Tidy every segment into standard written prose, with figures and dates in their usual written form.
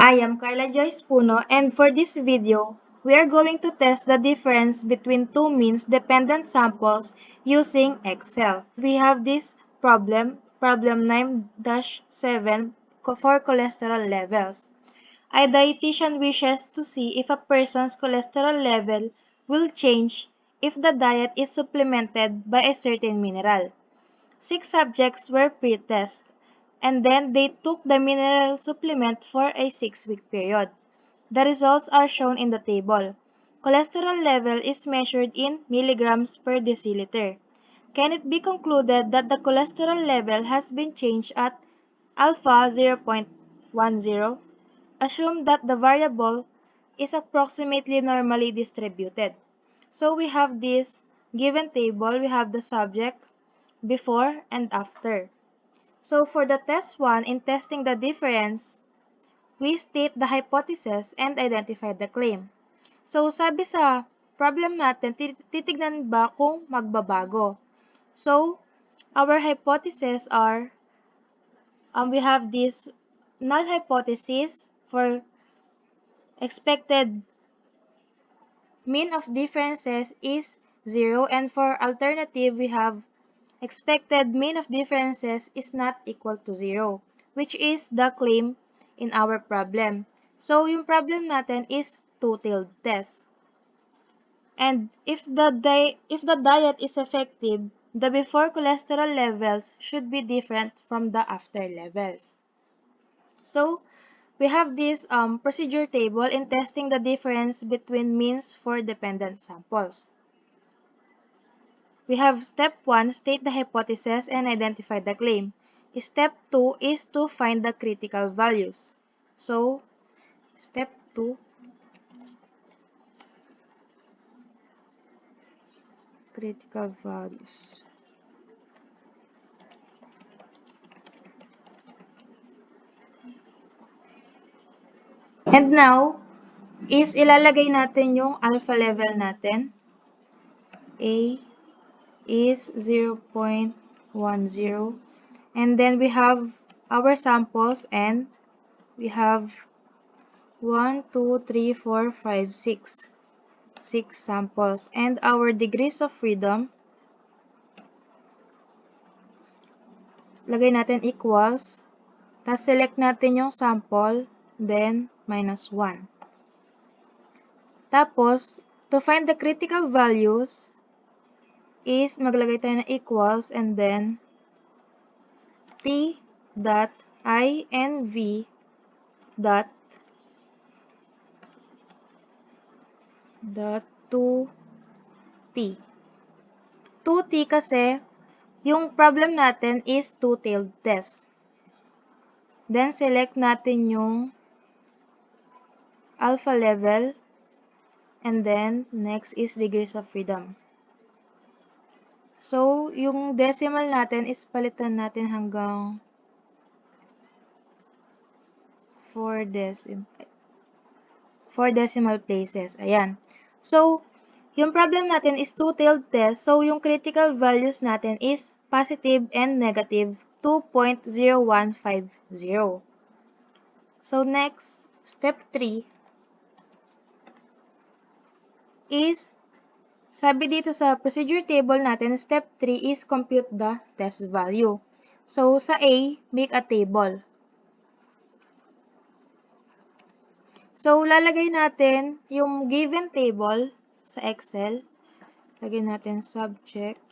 I am Carla Joyce Puno, and for this video, we are going to test the difference between two means-dependent samples using Excel. We have this problem 9-7 for cholesterol levels. A dietitian wishes to see if a person's cholesterol level will change if the diet is supplemented by a certain mineral. 6 subjects were pre-tested, and then they took the mineral supplement for a 6-week period. The results are shown in the table. Cholesterol level is measured in milligrams per deciliter. Can it be concluded that the cholesterol level has been changed at alpha 0.10? Assume that the variable is approximately normally distributed. So we have this given table, we have the subject, before and after. So for the test 1, in testing the difference, we state the hypothesis and identify the claim. So sabi sa problem natin, titignan ba kung magbabago? So our hypotheses are, we have this null hypothesis for expected mean of differences is 0, and for alternative we have expected mean of differences is not equal to 0, which is the claim in our problem. So, yung problem natin is two-tailed test. And if the diet is effective, the before cholesterol levels should be different from the after levels. So, we have this procedure table in testing the difference between means for dependent samples. We have step 1, state the hypothesis and identify the claim. Step 2 is to find the critical values. So, step 2, critical values. And now, is ilalagay natin yung alpha level natin. A is 0.10. And then we have our samples, and we have 1, 2, 3, 4, 5, 6. 6 samples. And our degrees of freedom, lagay natin equals, tapos select natin yung sample, then minus 1. Tapos, to find the critical values, is maglagay tayo ng equals, and then t dot inv dot 2t. 2t kasi yung problem natin is two-tailed test. Then select natin yung alpha level, and then next is degrees of freedom. So yung decimal natin is palitan natin hanggang 4 decimal places. Ayan. So, yung problem natin is two-tailed test. So, yung critical values natin is positive and negative 2.0150. So, next, step 3 is, sabi dito sa procedure table natin, step 3 is compute the test value. So, sa A, make a table. So, lalagay natin yung given table sa Excel. Lagay natin subject,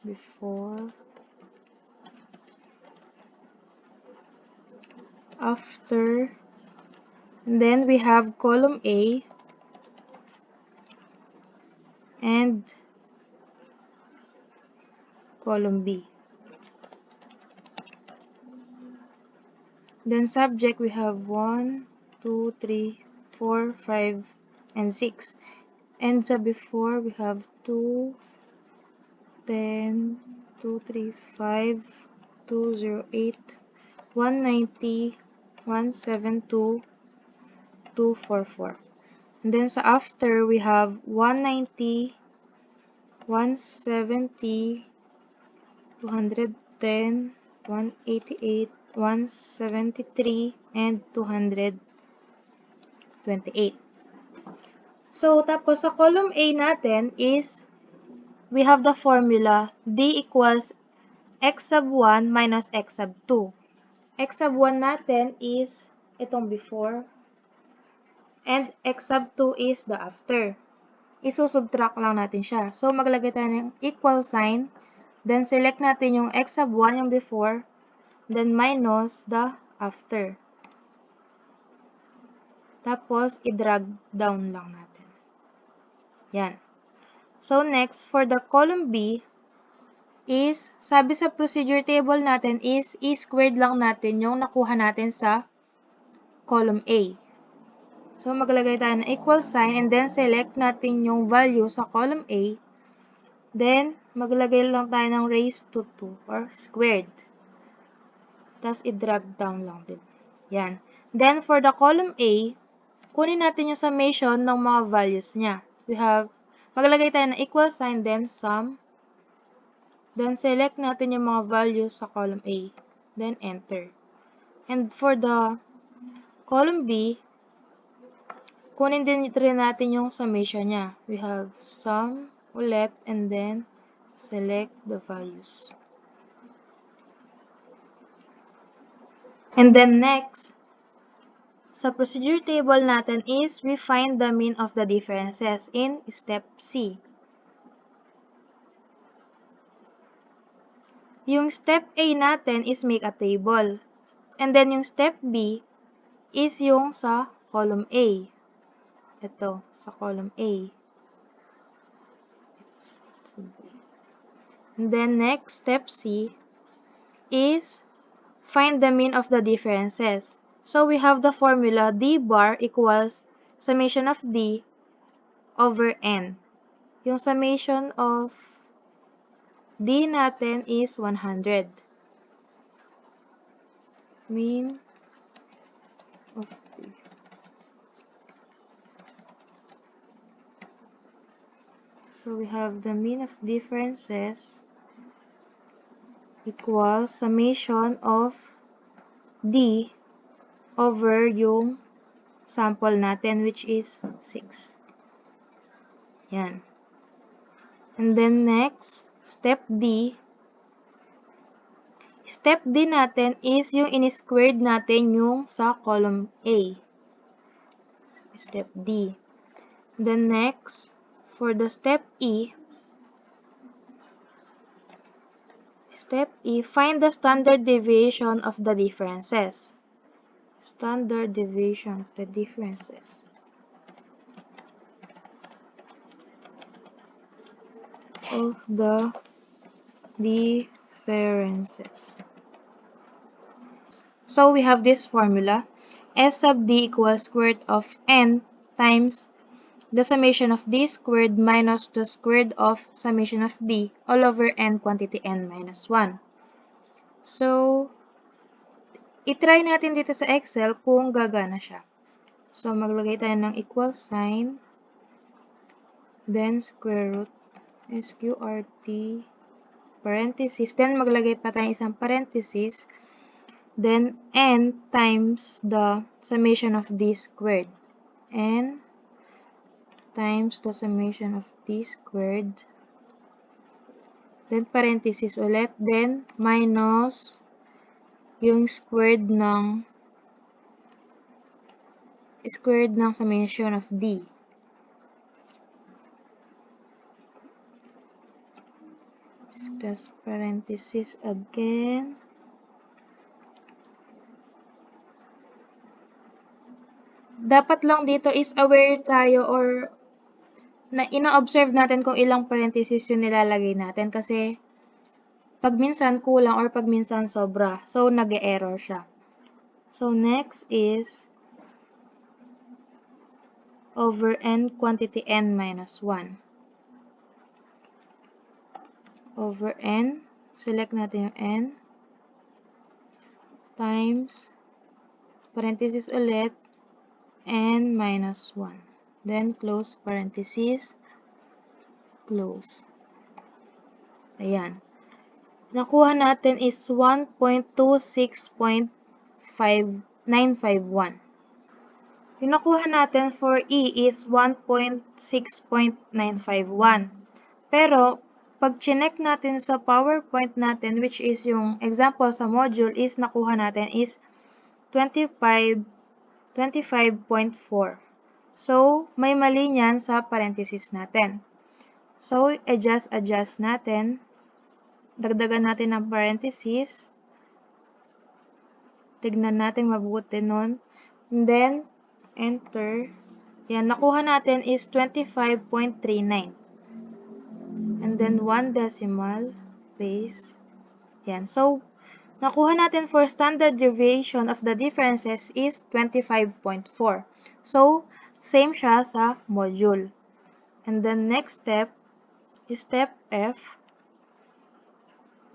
before, after, and then we have column A and column B. Then subject, we have 1, 2, 3, 4, 5, and 6. And sa before, we have 2, 10, 2, 3, 5, 2, 0, 8, 190, 172, 244. And then sa after, we have 190, 170, 210, 188, 173, and 228. So, tapos sa column A natin is, we have the formula D equals x sub 1 minus x sub 2. X sub 1 natin is itong before, and x sub 2 is the after. Isusubtract lang natin siya. So, maglagay tayo ng equal sign, then select natin yung x sub 1, yung before, then minus the after. Tapos, i-drag down lang natin. Yan. So, next, for the column B, is, sabi sa procedure table natin is, i-squared lang natin yung nakuha natin sa column A. So, maglagay tayo ng equal sign and then select natin yung value sa column A. Then, maglagay lang tayo ng raised to 2 or squared. Tapos, i-drag down lang din. Yan. Then, for the column A, kunin natin yung summation ng mga values niya. We have, maglagay tayo ng equal sign, then sum. Then, select natin yung mga values sa column A. Then, enter. And for the column B, kunin din rin natin yung summation niya. We have sum ulit and then select the values. And then next, sa procedure table natin is we find the mean of the differences in step C. Yung step A natin is make a table. And then yung step B is yung sa column A. Ito, sa column A. And then next, step C is find the mean of the differences. So we have the formula D bar equals summation of D over N. Yung summation of D natin is 100. Mean of D. So we have the mean of differences equals summation of D over yung sample natin, which is 6. Yan. And then next, step D. Step D natin is yung in-squared natin yung sa column A. Step D. Then next, for the step E, find the standard deviation of the differences. Standard deviation of the differences. Of the differences. So we have this formula. S sub D equals square root of N times the summation of D squared minus the square root of summation of D all over N quantity N minus 1. So, itry natin dito sa Excel kung gagana siya. So, maglagay tayo ng equal sign, then square root, SQRT, parenthesis, then maglagay pa tayo isang parenthesis, then N times the summation of D squared. N times the summation of D squared, then parenthesis ulit, then minus yung squared ng summation of D. Just parenthesis again. Dapat lang dito is aware tayo or na ina-observe natin kung ilang parenthesis yung nilalagay natin kasi pag minsan kulang or pag minsan sobra. So, nag-e-error siya. So, next is over N quantity N minus 1. Over N, select natin yung N, times, parenthesis ulit, N minus 1. Then, close parenthesis, close. Ayan. nakuha natin is 1.26.951. Yung nakuha natin for E is 1.6.951. Pero, pag chinek natin sa PowerPoint natin, which is yung example sa module, is nakuha natin is 25.4. So, may mali niyan sa parenthesis natin. So, adjust natin. Dagdagan natin ng parenthesis. Tignan natin mabuti nun. And then, enter. Yan, nakuha natin is 25.39. And then, 1 decimal place. Yan. So, nakuha natin for standard deviation of the differences is 25.4. So, same siya sa module. And then, next step, step F,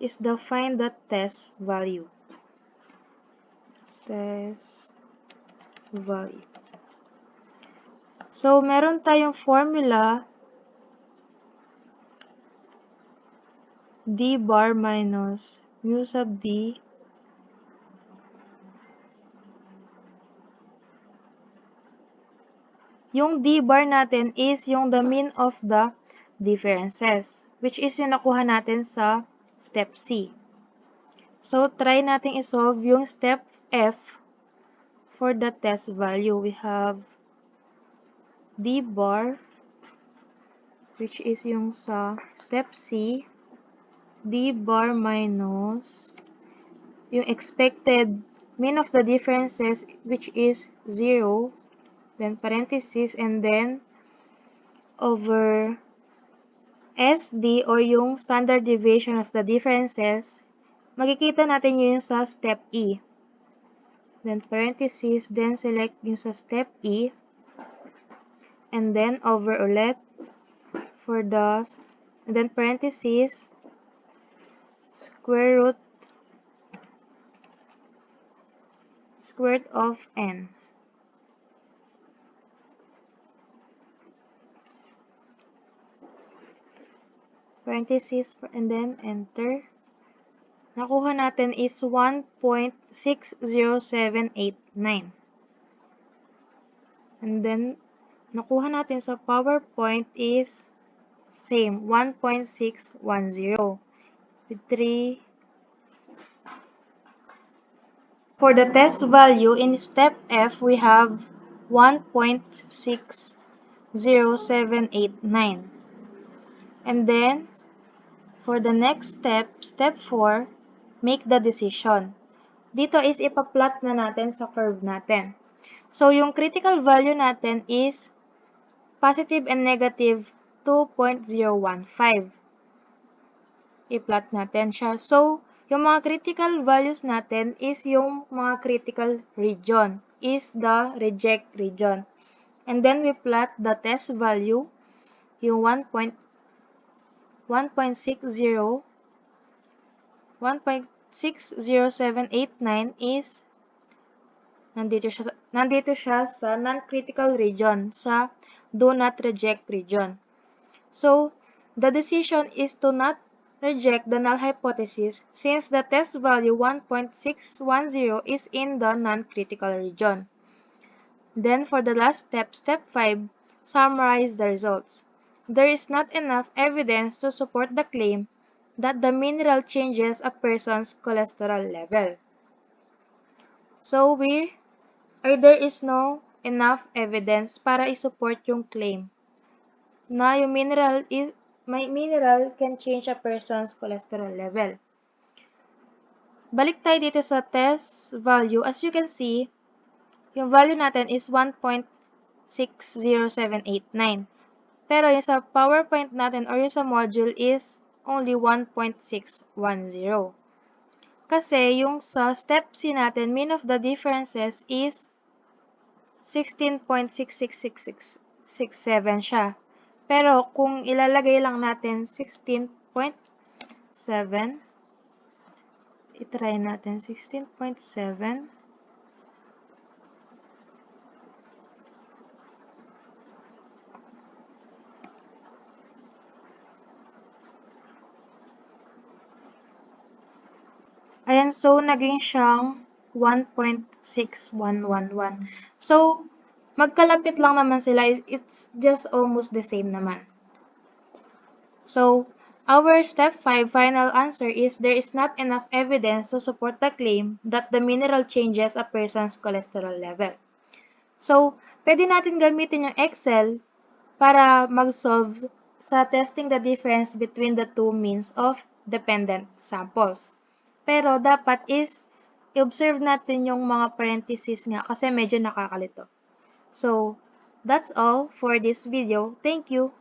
is the find the test value. Test value. So, meron tayong formula d bar minus mu sub d yung d bar natin is yung the mean of the differences, which is yung nakuha natin sa step C. So, try natin isolve yung step F for the test value. We have d bar, which is yung sa step C, d bar minus yung expected mean of the differences, which is 0, then parenthesis, and then over SD or yung standard deviation of the differences, makikita natin yun sa step E. Then parenthesis, then select yung sa step E, and then over ulit for the, and then parenthesis, square root of n. Parenthesis, and then enter. Nakuha natin is 1.60789. And then, nakuha natin sa PowerPoint is same, 1.610. With 3. For the test value in step F, we have 1.60789. And then, for the next step, step 4, make the decision. Dito is ipa-plot na natin sa curve natin. So, yung critical value natin is positive and negative 2.015. I-plot natin siya. So, yung mga critical values natin is yung mga critical region, is the reject region. And then, we plot the test value, yung 1.60789 is nandito siya sa non-critical region, sa do not reject region. So, the decision is to not reject the null hypothesis since the test value 1.610 is in the non-critical region. Then, for the last step, step 5, summarize the results. There is not enough evidence to support the claim that the mineral changes a person's cholesterol level. So, there is no enough evidence para i-support yung claim na yung mineral can change a person's cholesterol level. Balik tayo dito sa test value. As you can see, yung value natin is 1.60789. Pero yung sa PowerPoint natin or yung sa module is only 1.610. Kasi yung sa step C natin, mean of the differences is 16.66667 siya. Pero kung ilalagay lang natin 16.7, itry natin 16.7. natin. So, naging siyang 1.6111. So, magkalapit lang naman sila. It's just almost the same naman. So, our step 5 final answer is there is not enough evidence to support the claim that the mineral changes a person's cholesterol level. So, pwede natin gamitin yung Excel para mag-solve sa testing the difference between the two means of dependent samples. Pero dapat is i-observe natin yung mga parentheses nga kasi medyo nakakalito. So, that's all for this video. Thank you!